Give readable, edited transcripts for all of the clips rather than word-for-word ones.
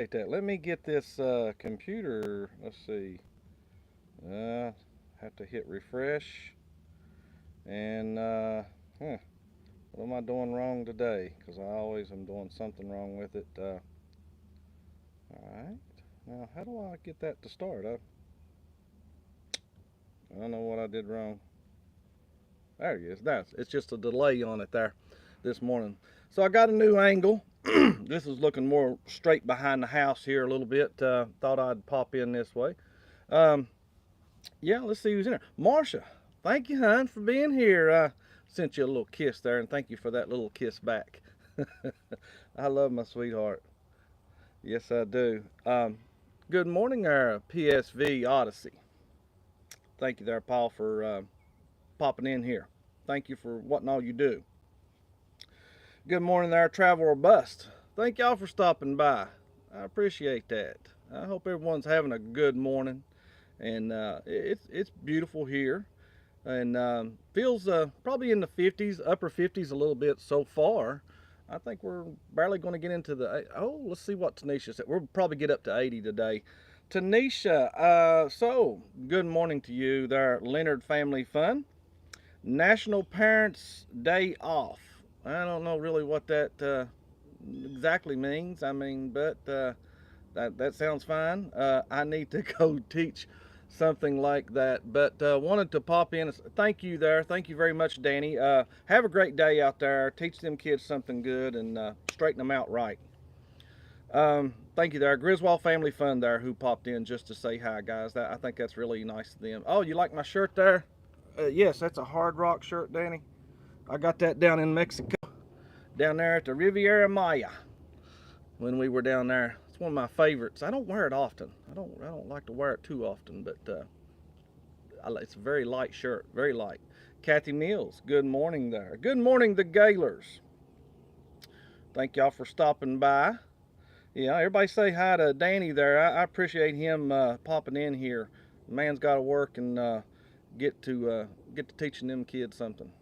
Let me get this computer. Let's see. Have to hit refresh. And what am I doing wrong today? Because I always am doing something wrong with it. All right. Now, how do I get that to start? I don't know what I did wrong. There it is. It's just a delay on it there this morning. So I got a new angle. This is looking more straight behind the house here a little bit. Thought I'd pop in this way. Um, yeah, let's see who's in there. Marsha, thank you, hon, for being here. Sent you a little kiss there, and thank you for that little kiss back. I love my sweetheart. Yes, I do. Good morning, our PSV Odyssey. Thank you there, Paul, for popping in here. Thank you for what and all you do. Good morning there, Travel or Bust. Thank y'all for stopping by. I appreciate that. I hope everyone's having a good morning, and it's beautiful here, and feels probably in the 50s, upper 50s a little bit so far. I think we're barely going to get into the, oh, let's see what Tanisha said. We'll probably get up to 80 today. Tanisha, so good morning to you there, Leonard Family Fun. National Parents Day Off. I don't know really what that exactly means. I mean, but that sounds fine. I need to go teach something like that. But wanted to pop in. Thank you there. Thank you very much, Danny. Have a great day out there. Teach them kids something good and straighten them out right. Thank you there. Griswold Family Fun there who popped in just to say hi, guys. I think that's really nice of them. Oh, you like my shirt there? Yes, that's a Hard Rock shirt, Danny. I got that down in Mexico, down there at the Riviera Maya when we were down there. It's one of my favorites. I don't wear it often. I don't like to wear it too often, but it's a very light shirt, very light. Kathy Mills, good morning there. Good morning, the Gaylors. Thank y'all for stopping by. Yeah, everybody say hi to Danny there. I appreciate him popping in here. The man's got to work and get to teaching them kids something.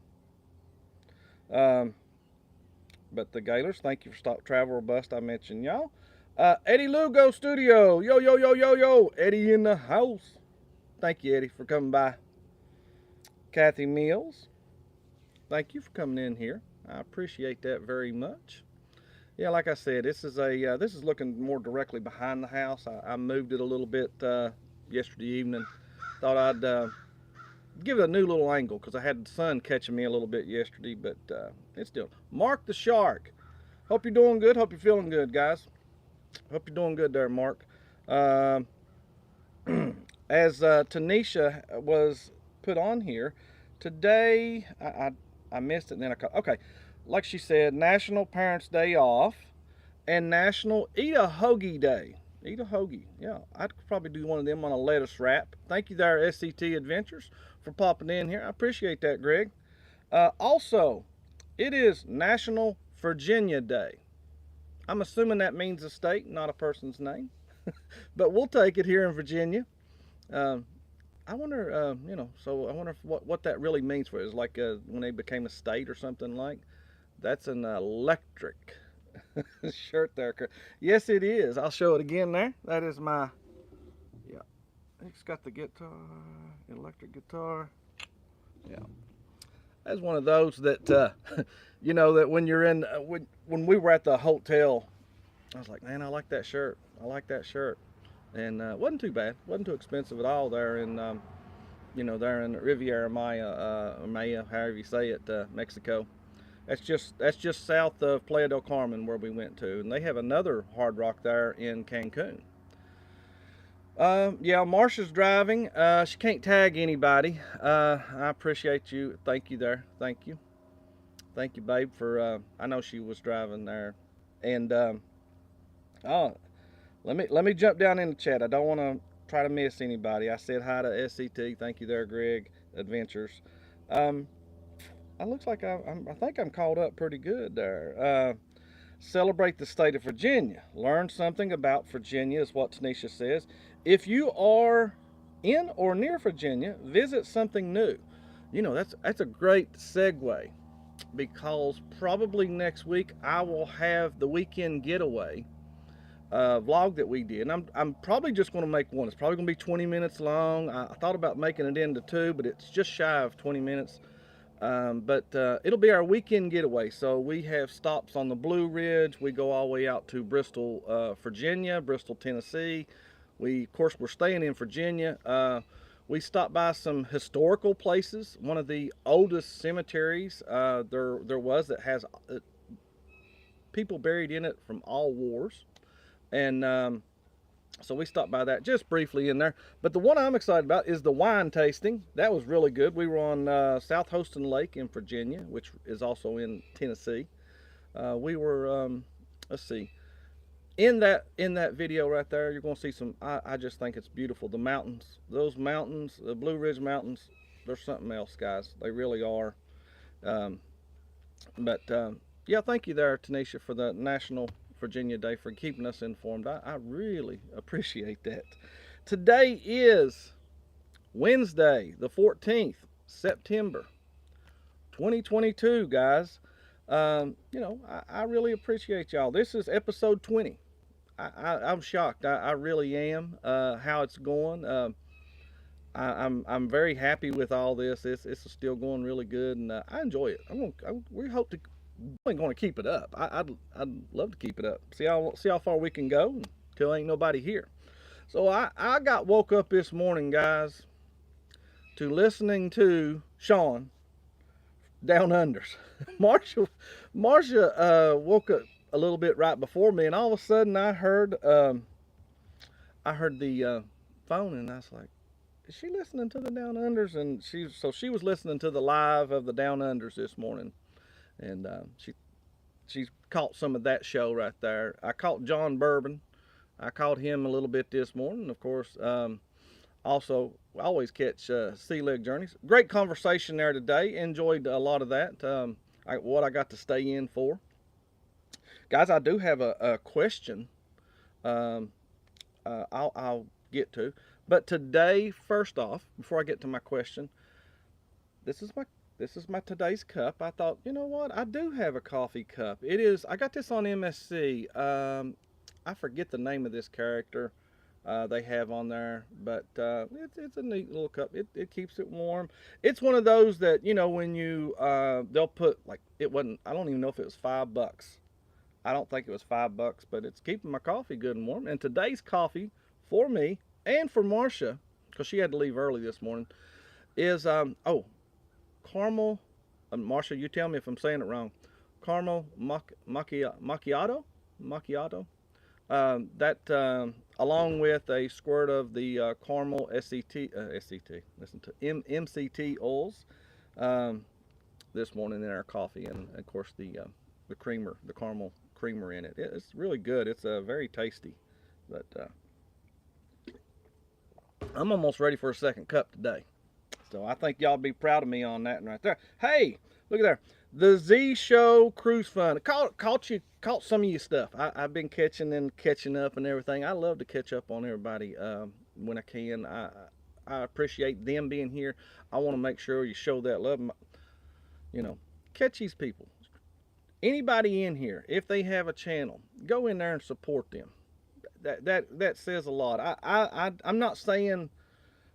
But the Gaylors, thank you for Stop Travel or Bust. I mentioned y'all. Eddie Lugo Studio. Yo, yo, yo, yo, yo. Eddie in the house. Thank you, Eddie, for coming by. Kathy Mills, thank you for coming in here. I appreciate that very much. Yeah, like I said, this is looking more directly behind the house. I moved it a little bit yesterday evening. Thought I'd give it a new little angle because I had the sun catching me a little bit yesterday, but it's still. Mark the Shark. Hope you're doing good. Hope you're feeling good, guys. Hope you're doing good there, Mark. Uh, as Tanisha was put on here today, I missed it and then I caught. Okay, like she said, National Parents Day Off and National Eat a Hoagie Day. Eat a hoagie. Yeah, I'd probably do one of them on a lettuce wrap. Thank you there, SCT Adventures, for popping in here. I appreciate that, Greg. Also, it is National Virginia Day. I'm assuming that means a state, not a person's name. But we'll take it here in Virginia. Um, I wonder, so I wonder what that really means for it. Is like when they became a state or something like. That's an electric shirt there. Yes, it is. I'll show it again there. That is my, yeah. It's got the guitar, electric guitar. Yeah. That's one of those that, that when you're in, when we were at the hotel, I was like, man, I like that shirt. I like that shirt. And it wasn't too bad. Wasn't too expensive at all there in, there in Riviera Maya, however you say it, Mexico. That's just south of Playa del Carmen where we went to, and they have another Hard Rock there in Cancun. Yeah, Marsha's driving. She can't tag anybody. I appreciate you. Thank you there. Thank you, babe. For I know she was driving there, and oh, let me jump down in the chat. I don't want to try to miss anybody. I said hi to SCT. Thank you there, Greg Adventures. It looks like I think I'm caught up pretty good there. Celebrate the state of Virginia. Learn something about Virginia is what Tanisha says. If you are in or near Virginia, visit something new. That's a great segue because probably next week I will have the weekend getaway vlog that we did. And I'm probably just going to make one. It's probably going to be 20 minutes long. I thought about making it into 2, but it's just shy of 20 minutes. But it'll be our weekend getaway. So we have stops on the Blue Ridge. We go all the way out to Bristol, Virginia, Bristol, Tennessee. Of course, we're staying in Virginia. We stopped by some historical places. One of the oldest cemeteries there was, that has people buried in it from all wars. And so we stopped by that just briefly in there. But the one I'm excited about is the wine tasting. That was really good. We were on South Hostin Lake in Virginia, which is also in Tennessee. We were, let's see, in that video right there, you're going to see some, I just think it's beautiful. The mountains, those mountains, the Blue Ridge Mountains, they're something else, guys. They really are. Yeah, thank you there, Tanisha, for the National Virginia Day, for keeping us informed. I really appreciate that. Today is Wednesday, the 14th, September, 2022, guys. You know, I really appreciate y'all. This is episode 20. I'm shocked. I really am, how it's going. I'm very happy with all this. It's still going really good, and I enjoy it. We hope to. I'm going to keep it up. I'd love to keep it up. See how far we can go until ain't nobody here. So I got woke up this morning, guys, to listening to Sean Down Unders. Marsha woke up a little bit right before me, and all of a sudden I heard the phone, and I was like, is she listening to the Down Unders? And she was listening to the live of the Down Unders this morning. And she caught some of that show right there. I caught John Bourbon. I caught him a little bit this morning. Of course, also, I always catch Sea Leg Journeys. Great conversation there today. Enjoyed a lot of that. What I got to stay in for. Guys, I do have a question I'll get to. But today, first off, before I get to my question, this is my today's cup. I thought, you know what? I do have a coffee cup. I got this on MSC. I forget the name of this character they have on there, but it's a neat little cup. It keeps it warm. It's one of those that, you know, when you, they'll put, like, it wasn't, I don't even know if it was $5. I don't think it was $5, but it's keeping my coffee good and warm. And today's coffee for me and for Marsha, because she had to leave early this morning, is, caramel, Marsha, you tell me if I'm saying it wrong. Caramel macchiato. That along with a squirt of the caramel listen to MCT oils this morning in our coffee, and of course the creamer, the caramel creamer in it. It's really good. It's very tasty, but I'm almost ready for a second cup today. So I think y'all be proud of me on that one right there. Hey, look at there. The Z Show Cruise Fun. Caught some of your stuff. I've been catching up and everything. I love to catch up on everybody when I can. I appreciate them being here. I want to make sure you show that love. You know, catch these people. Anybody in here, if they have a channel, go in there and support them. That says a lot. I'm not saying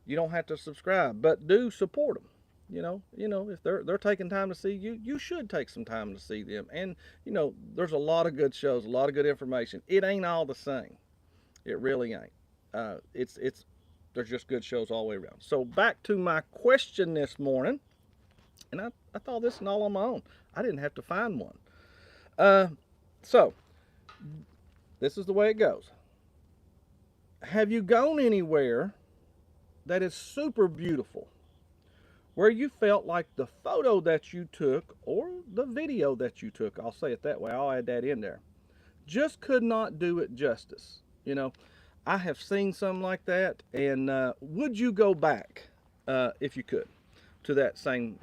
you don't have to subscribe, but do support them. You know, if they're taking time to see you, you should take some time to see them. And you know, there's a lot of good shows, a lot of good information. It ain't all the same. It really ain't. There's just good shows all the way around. So back to my question this morning, and I thought this one all on my own. I didn't have to find one. So this is the way it goes. Have you gone anywhere that is super beautiful, where you felt like the photo that you took or the video that you took, I'll say it that way, I'll add that in there, just could not do it justice? You know, I have seen some like that, and would you go back if you could to that same,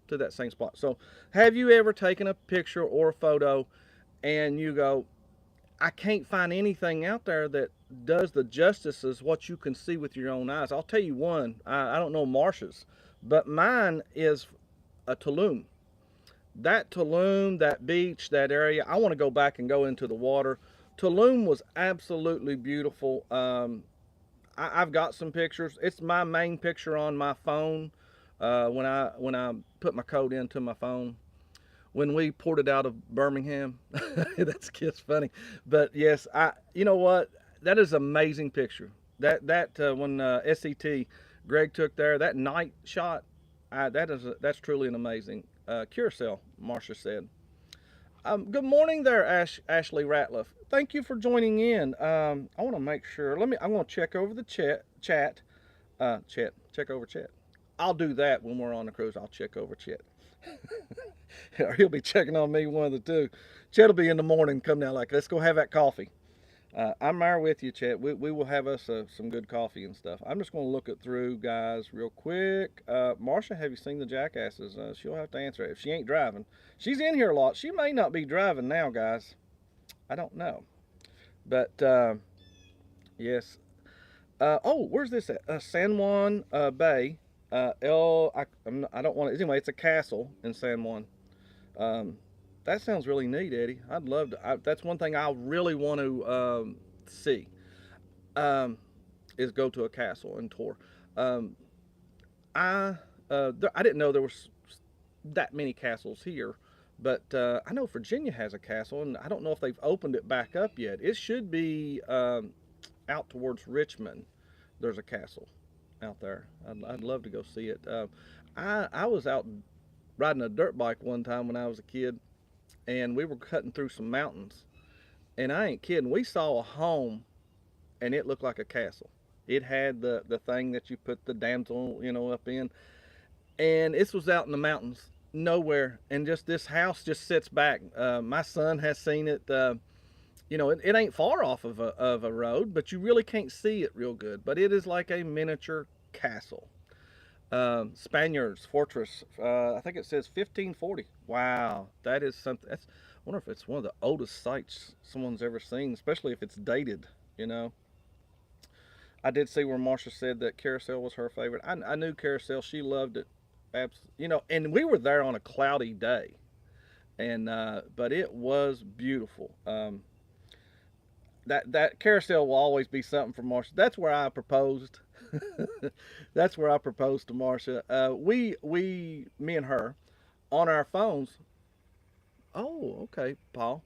to that same spot? So have you ever taken a picture or a photo and you go, I can't find anything out there that does the justice as what you can see with your own eyes? I'll tell you one. I don't know Marsha's, but mine is a Tulum. That Tulum, that beach, that area, I want to go back and go into the water, Tulum was absolutely beautiful. I've got some pictures. It's my main picture on my phone. When I put my code into my phone, when we ported out of Birmingham, that's just funny. But yes, you know what? That is an amazing picture. That when SCT Greg took there, that night shot, that's truly an amazing Carousel. Marsha said. Good morning there, Ashley Ratliff. Thank you for joining in. I want to make sure. I'm going to check over the chat. Check over chat. I'll do that when we're on the cruise. I'll check over chat. Or he'll be checking on me, one of the two. Chet will be in the morning, come down like, let's go have that coffee. I'm there with you, Chet. We will have us some good coffee and stuff. I'm just going to look it through, guys, real quick. Marsha, have you seen the jackasses? She'll have to answer it. If she ain't driving, she's in here a lot. She may not be driving now, guys. I don't know. But, yes. Oh, where's this at? San Juan Bay. I don't want to. Anyway, it's a castle in San Juan. That sounds really neat, Eddie. I'd love to. That's one thing I really want to see. Is go to a castle and tour. Um, I didn't know there was that many castles here, but I know Virginia has a castle, and I don't know if they've opened it back up yet. It should be out towards Richmond. There's a castle out there. I'd love to go see it. I was out riding a dirt bike one time when I was a kid, and we were cutting through some mountains, and I ain't kidding. We saw a home, and it looked like a castle. It had the thing that you put the damsel, up in, and this was out in the mountains, nowhere, and just this house just sits back. My son has seen it. It ain't far off of a road, but you really can't see it real good. But it is like a miniature castle. Spaniards Fortress. I think it says 1540. Wow, that is something. I wonder if it's one of the oldest sites someone's ever seen, especially if it's dated. I did see where Marsha said that Carousel was her favorite. I knew Carousel. She loved it. And we were there on a cloudy day, and but it was beautiful. That Carousel will always be something for Marsha. That's where I proposed. That's where I proposed to Marsha. Me and her, on our phones. Oh, okay, Paul.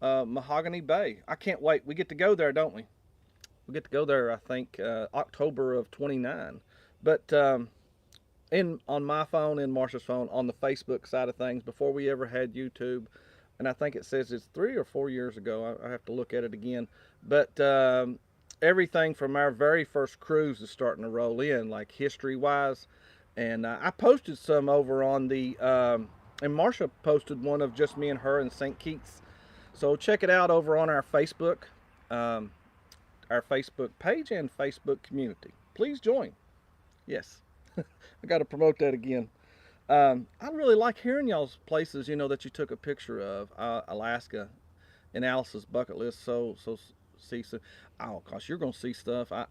Mahogany Bay. I can't wait. We get to go there, don't we? We get to go there. I think October of '29. But on my phone, in Marsha's phone, on the Facebook side of things, before we ever had YouTube, and I think it says it's 3 or 4 years ago. I have to look at it again. But everything from our very first cruise is starting to roll in, like history-wise. And I posted some over on the, and Marsha posted one of just me and her in St. Kitts. So check it out over on our Facebook page and Facebook community. Please join. Yes, I got to promote that again. I really like hearing y'all's places, that you took a picture of. Alaska and Alice's bucket list. So see, oh gosh, you're gonna see stuff. I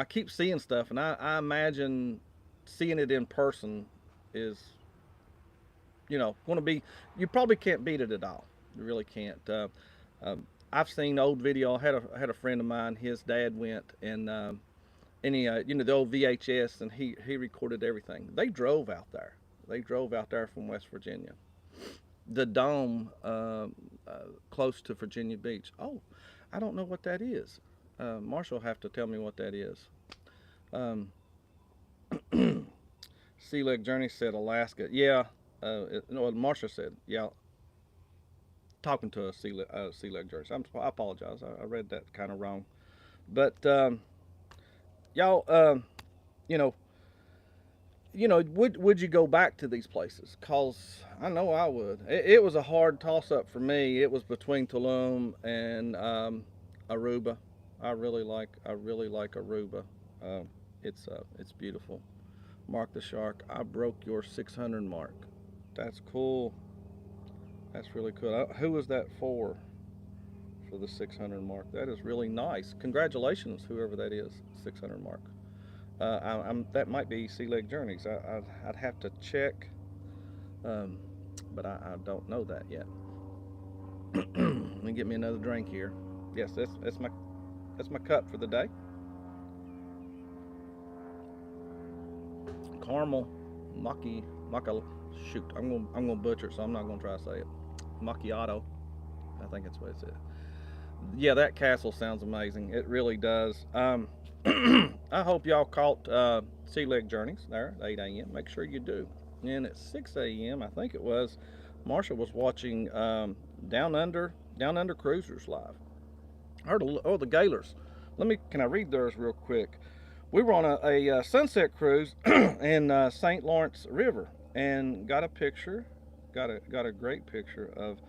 keep seeing stuff, and I imagine seeing it in person is, going to be. You probably can't beat it at all. You really can't. I've seen old video. I had a friend of mine. His dad went, and he, the old VHS, and he recorded everything. They drove out there. They drove out there from West Virginia. The dome close to Virginia Beach. Oh, I don't know what that is. Marshall will have to tell me what that is. Sea Leg Journey said Alaska. Yeah, no, Marsha said, yeah. Talking to a Sea Leg Journey. I apologize. I read that kind of wrong. But, y'all, would you go back to these places? Cause I know I would. It was a hard toss up for me. It was between Tulum and Aruba. I really like Aruba. It's beautiful. Mark the Shark. I broke your 600 mark. That's cool. That's really cool. Who was that for the 600 mark? That is really nice. Congratulations, whoever that is. 600 mark. That might be Sea Leg Journeys. I'd have to check, but I don't know that yet. Let me get me another drink here. Yes, that's my cup for the day. Caramel macca. Shoot, I'm gonna butcher it, so I'm not gonna try to say it. Macchiato. I think that's what it said. Yeah, that castle sounds amazing. It really does. I hope y'all caught Sea Leg Journeys there at 8 a.m. Make sure you do. And at 6 a.m., I think it was, Marsha was watching Down Under Cruisers live. I heard the Gaylors. Can I read theirs real quick? We were on a sunset cruise in St. Lawrence River and got a picture, got a great picture of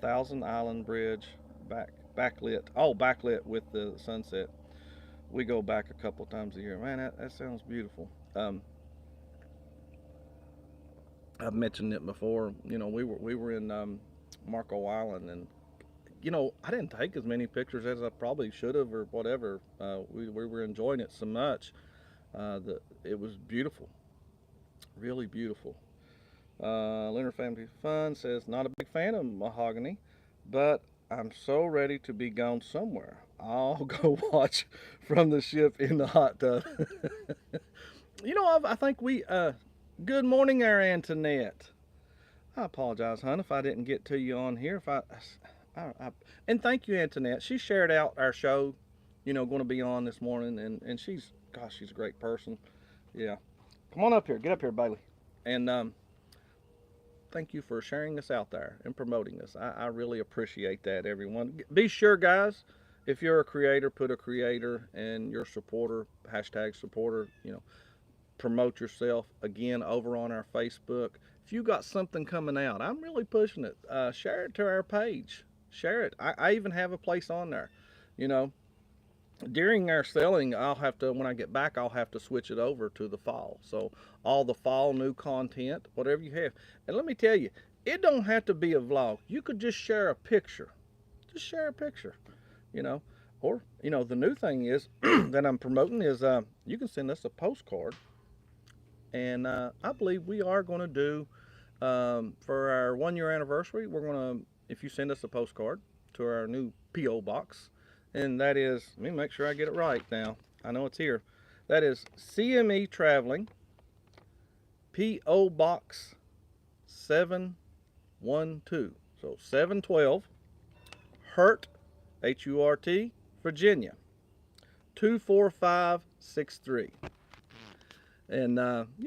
Thousand Island Bridge backlit with the sunset. We go back a couple times a year. Man, that sounds beautiful. I've mentioned it before. We were in Marco Island, and I didn't take as many pictures as I probably should have or whatever. We were enjoying it so much that it was beautiful, really beautiful. Leonard Family Fun says, not a big fan of mahogany, but I'm so ready to be gone somewhere. I'll go watch from the ship in the hot tub. I think good morning there, Antoinette. I apologize, hon, if I didn't get to you on here. And thank you, Antoinette. She shared out our show, going to be on this morning, and she's a great person. Yeah. Come on up here. Get up here, Bailey. And thank you for sharing us out there and promoting us. I really appreciate that, everyone. Be sure, guys, if you're a creator, put a creator and your supporter, #supporter, promote yourself again over on our Facebook. If you got something coming out, I'm really pushing it. Share it to our page. Share it. I even have a place on there. During our selling, when I get back, I'll have to switch it over to the fall. So all the fall new content, whatever you have. And let me tell you, it don't have to be a vlog. You could just share a picture. Just share a picture, Or, the new thing is that I'm promoting is you can send us a postcard. And I believe we are going to do, for our 1-year anniversary, we're going to, if you send us a postcard to our new P.O. box, and that is, let me make sure I get it right now. I know it's here. That is CME Traveling, P.O. Box 712. So 712, Hurt, H-U-R-T, Virginia, 24563. And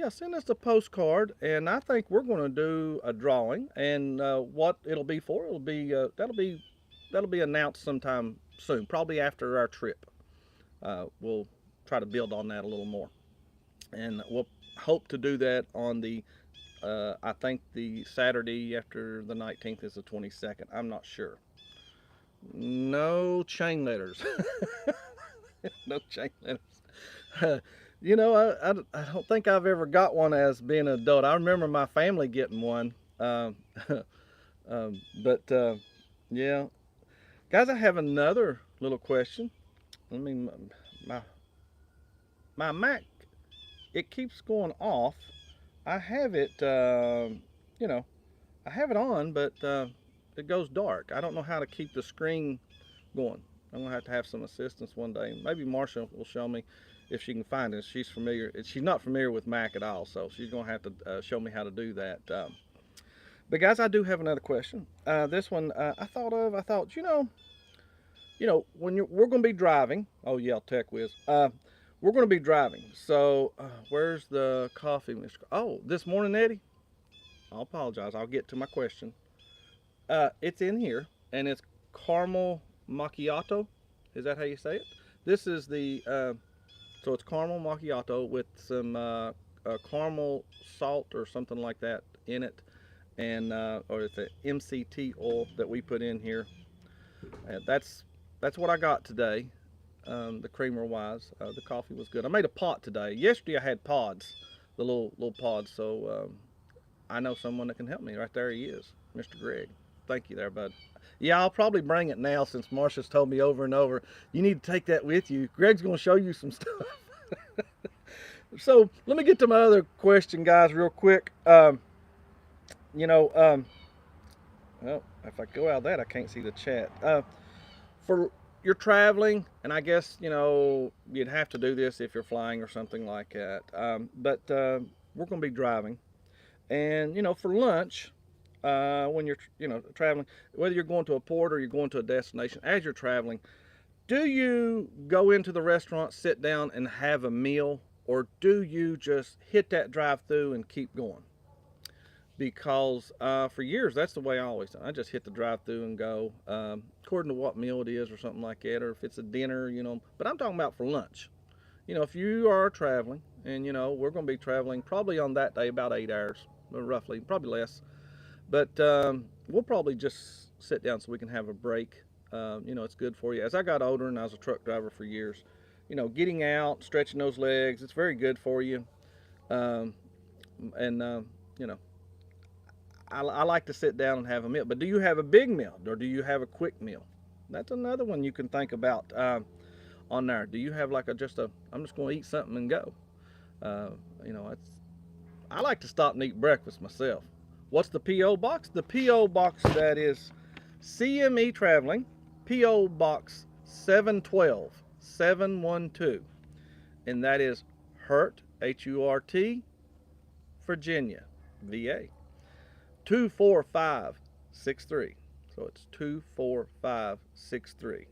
send us a postcard, and I think we're going to do a drawing. And what it'll be for, that'll be announced sometime soon, probably after our trip. We'll try to build on that a little more, and we'll hope to do that on the I think the Saturday after the 19th is the 22nd. I'm not sure. No chain letters. No chain letters. I don't think I've ever got one as being an adult. I remember my family getting one. Yeah. Guys, I have another little question. My Mac, it keeps going off. I have it, I have it on, but it goes dark. I don't know how to keep the screen going. I'm going to have some assistance one day. Maybe Marsha will show me if she can find it. She's not familiar with Mac at all, so she's going to have to show me how to do that. But guys, I do have another question. This one I thought, when we're going to be driving. Oh yeah, Tech Whiz. We're going to be driving. So where's the coffee, Mr. Oh, this morning, Eddie. I'll apologize. I'll get to my question. It's in here, and it's caramel macchiato. Is that how you say it? This is the so it's caramel macchiato with some caramel salt or something like that in it, and or it's a MCT oil that we put in here. That's what I got today. The creamer wise, the coffee was good. I made a pot today. Yesterday I had pods, the little pods. So I know someone that can help me. Right there he is, Mr. Greg. Thank you there, bud. Yeah, I'll probably bring it now since Marsha's told me over and over, you need to take that with you. Greg's going to show you some stuff. So let me get to my other question, guys, real quick. Well, if I go out of that, I can't see the chat. For you're traveling, and I guess, you know, you'd have to do this if you're flying or something like that. But we're going to be driving. And, you know, for lunch, when you're, you know, traveling, whether you're going to a port or you're going to a destination, as you're traveling, do you go into the restaurant, sit down, and have a meal, or do you just hit that drive-through and keep going? Because for years, that's the way I always done. I just hit the drive-through and go, according to what meal it is or something like that, or if it's a dinner, you know. But I'm talking about for lunch. You know, if you are traveling, and you know, we're going to be traveling probably on that day about 8 hours, roughly, probably less. But we'll probably just sit down so we can have a break. You know, it's good for you. As I got older and I was a truck driver for years, you know, getting out, stretching those legs, it's very good for you. Um, and, you know, I like to sit down and have a meal. But do you have a big meal or do you have a quick meal? That's another one you can think about on there. Do you have like I'm just going to eat something and go? You know, I like to stop and eat breakfast myself. What's the P.O. box? The P.O. box, that is CME Traveling, P.O. Box 712 712. And that is Hurt, H-U-R-T, Virginia, VA. 24563. So it's 24563.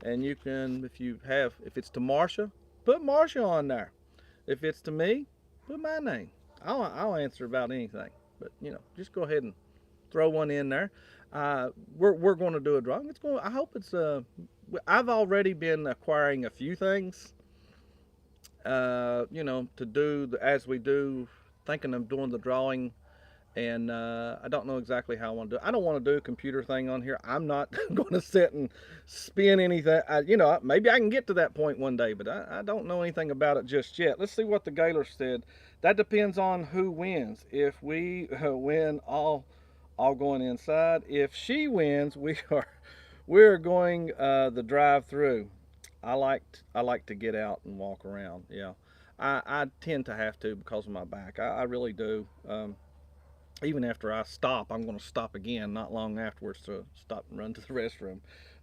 And you can, if it's to Marsha, put Marsha on there. If it's to me, put my name. I'll answer about anything. But, you know, just go ahead and throw one in there. We're going to do a drawing. I hope it's, I've already been acquiring a few things, you know, to do as we do, thinking of doing the drawing. And I don't know exactly how I want to do it. I don't want to do a computer thing on here. I'm not going to sit and spin anything. You know, maybe I can get to that point one day, but I don't know anything about it just yet. Let's see what the Gaylor said. That depends on who wins. If we win, all going inside. If she wins, we're going the drive-through. I like to get out and walk around. Yeah, I tend to have to because of my back. I really do. Even after I stop, I'm going to stop again not long afterwards to stop and run to the restroom.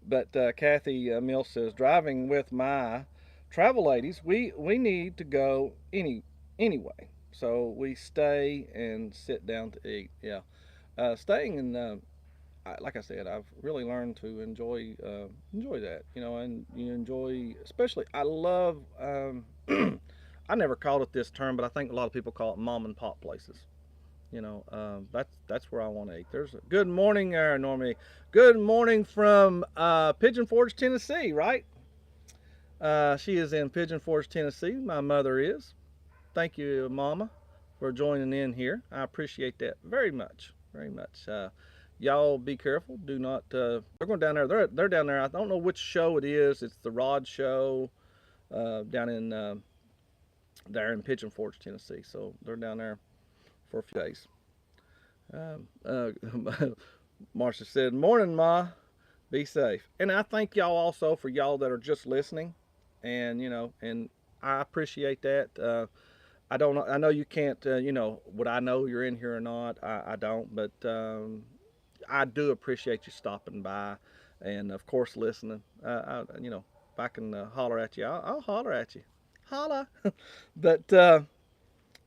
But Kathy Mills says, driving with my travel ladies, we need to go anyway. So we stay and sit down to eat. Yeah, staying in, like I said, I've really learned to enjoy that. You know, and you enjoy, especially I love. I never called it this term, but I think a lot of people call it mom and pop places. You know, that's where I want to eat. There's a good morning, Normie. Good morning from Pigeon Forge, Tennessee, right? She is in Pigeon Forge, Tennessee. My mother is. Thank you, Mama, for joining in here. I appreciate that very much, very much. Y'all be careful. Do not. They're going down there. They're down there. I don't know which show it is. It's the Rod Show down in there in Pigeon Forge, Tennessee. So they're down there for a few days. Marsha said, "Morning, Ma. Be safe." And I thank y'all also for y'all that are just listening, and you know, and I appreciate that. I don't know. I know you can't. You know, would I know you're in here or not? I don't, but I do appreciate you stopping by, and of course listening. You know, if I can holler at you, I'll holler at you. Holla. But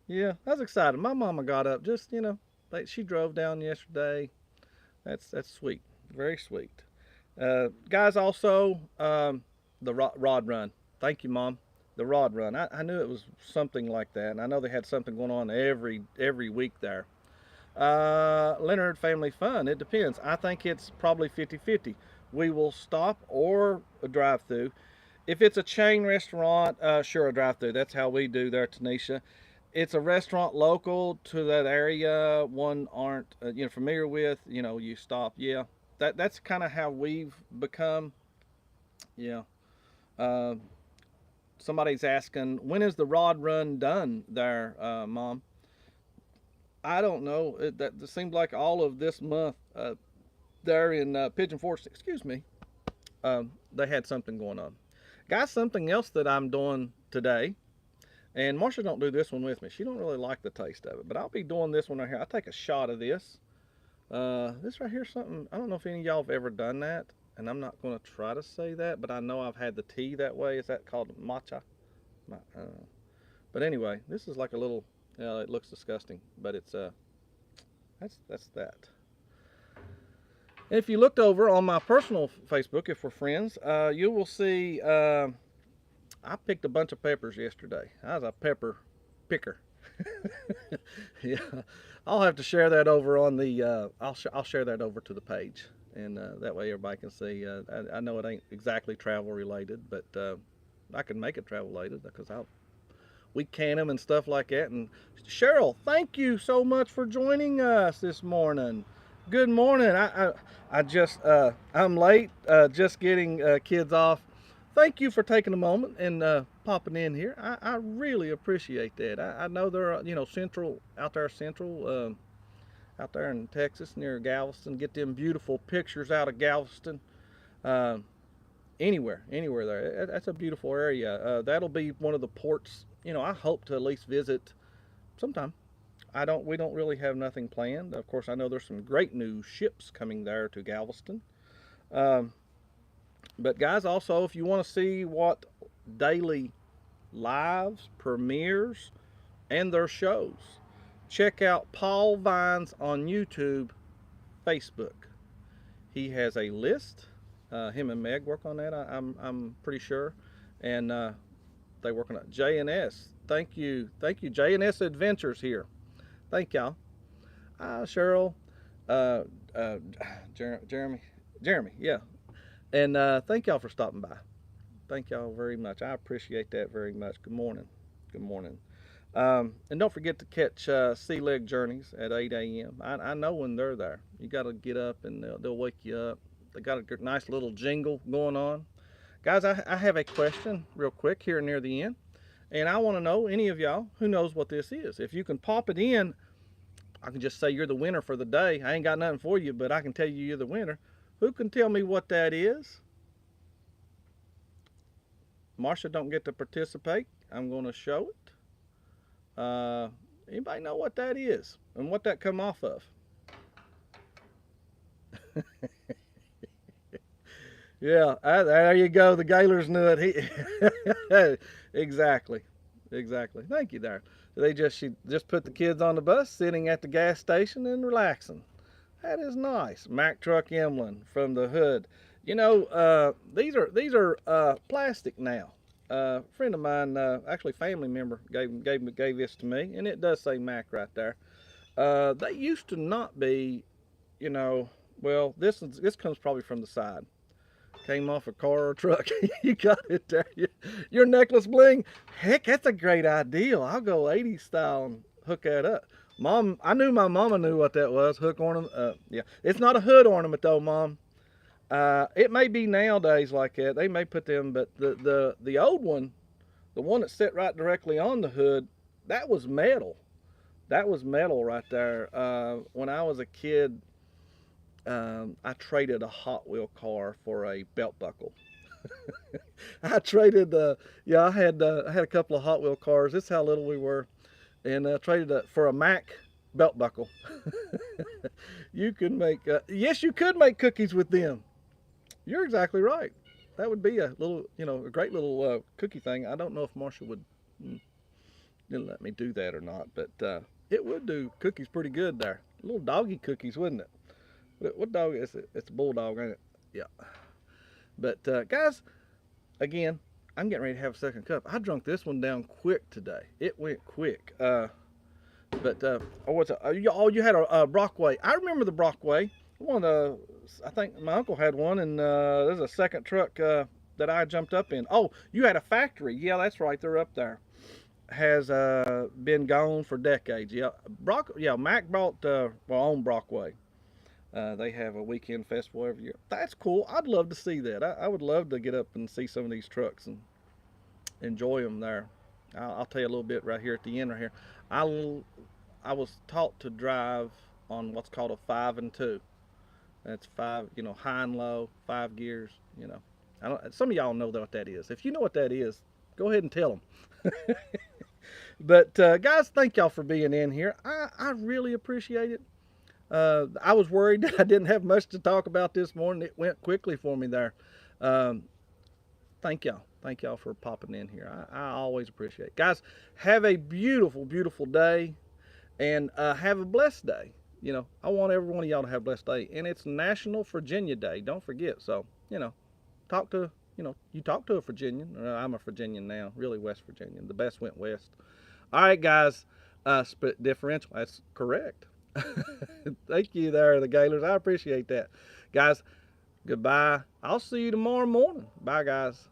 yeah, I was excited. My mama got up just, you know, like she drove down yesterday. That's sweet, very sweet. Guys, also the rod run. Thank you, Mom. The rod run. I knew it was something like that, and I know they had something going on every week there. Leonard Family Fun. It depends. I think it's probably 50-50. We will stop or drive through. If it's a chain restaurant, sure, a drive through. That's how we do there, Tanisha. It's a restaurant local to that area, one aren't you know, familiar with, you know, you stop. Yeah, that's kind of how we've become. Yeah. Somebody's asking, when is the rod run done there, Mom? I don't know. That seems like all of this month there in Pigeon Forge, excuse me, they had something going on. Guys, something else that I'm doing today. And Marsha don't do this one with me. She don't really like the taste of it. But I'll be doing this one right here. I'll take a shot of this. This right here is something, I don't know if any of y'all have ever done that. and I'm not going to try to say that, but I know I've had the tea that way. Is that called matcha? But anyway, this is like a little. It looks disgusting, but it's that's that. And if you looked over on my personal Facebook, if we're friends, you will see I picked a bunch of peppers yesterday. I was a pepper picker. Yeah, I'll have to share that over on the. I'll share that over to the page, and that way everybody can see. I know it ain't exactly travel related, but I can make it travel related because we can them and stuff like that. And Cheryl, thank you so much for joining us this morning. Good morning. I just I'm late, just getting kids off. Thank you for taking a moment and popping in here. I really appreciate that. I know they're central out there in Texas near Galveston. Get them beautiful pictures out of Galveston. Uh, anywhere there. That's a beautiful area. That'll be one of the ports. I hope to at least visit sometime. We don't really have nothing planned. Of course, I know there's some great new ships coming there to Galveston. But guys, also, if you want to see what daily lives, premieres, and their shows, check out Paul Vines on YouTube, Facebook. He has a list. Him and Meg work on that. I'm pretty sure, and they work on it. J&S, thank you, J&S Adventures here. Thank y'all. Cheryl, Jeremy, yeah. And thank y'all for stopping by. Thank y'all very much. I appreciate that very much. Good morning. Good morning. And don't forget to catch Sea Leg Journeys at 8 a.m. I know when they're there. You got to get up and they'll wake you up. They got a nice little jingle going on. Guys, I have a question real quick here near the end. And I want to know, any of y'all who knows what this is. If you can pop it in, I can just say you're the winner for the day. I ain't got nothing for you, but I can tell you you're the winner. Who can tell me what that is? Marsha don't get to participate. I'm going to show it. Anybody know what that is and what that come off of? Yeah, there you go. The Gaylors knew it. Exactly. Thank you there. She just put the kids on the bus, sitting at the gas station and relaxing. That is nice. Mack Truck Emblem from the hood. These are plastic now. A friend of mine, actually family member, gave this to me, and it does say Mack right there. They used to not be, well, this comes probably from the side. Came off a car or truck. You got it there. Your necklace bling. Heck, that's a great idea. I'll go 80s style and hook that up. Mom, I knew my mama knew what that was. Hook ornament. Yeah, it's not a hood ornament though, Mom. It may be nowadays like that. They may put them, but the old one, the one that set right directly on the hood, that was metal. That was metal right there. When I was a kid, I traded a Hot Wheel car for a belt buckle. I traded, I had a couple of Hot Wheel cars. This is how little we were, and traded for a Mack belt buckle. You could make, yes, you could make cookies with them. You're exactly right. That would be a little, a great little cookie thing. I don't know if Marsha would let me do that or not, but it would do cookies pretty good there. Little doggy cookies, wouldn't it? What dog is it? It's a bulldog, ain't it? Yeah. But guys, again, I'm getting ready to have a second cup. I drunk this one down quick today. It went quick. You had a Brockway. I remember the Brockway. I think my uncle had one, and there's a second truck that I jumped up in. Oh, you had a factory. Yeah, that's right. They're up there. Has been gone for decades. Yeah, Mack bought own Brockway. They have a weekend festival every year. That's cool. I'd love to see that. I would love to get up and see some of these trucks and enjoy them there. I'll tell you a little bit right here at the end right here. I was taught to drive on what's called a 5 and 2. That's 5, high and low, 5 gears, some of y'all know what that is. If you know what that is, go ahead and tell them. But guys, thank y'all for being in here. I really appreciate it. I was worried I didn't have much to talk about this morning. It went quickly for me there. Um, Thank y'all. Thank y'all for popping in here. I always appreciate it. Guys, have a beautiful, beautiful day, and have a blessed day. You know, I want every one of y'all to have a blessed day. And it's National Virginia Day. Don't forget. So, you know, talk to, you talk to a Virginian. I'm a Virginian now, really West Virginian. The best went west. All right, guys. Split differential. That's correct. Thank you there, the Gaylors. I appreciate that. Guys, goodbye. I'll see you tomorrow morning. Bye, guys.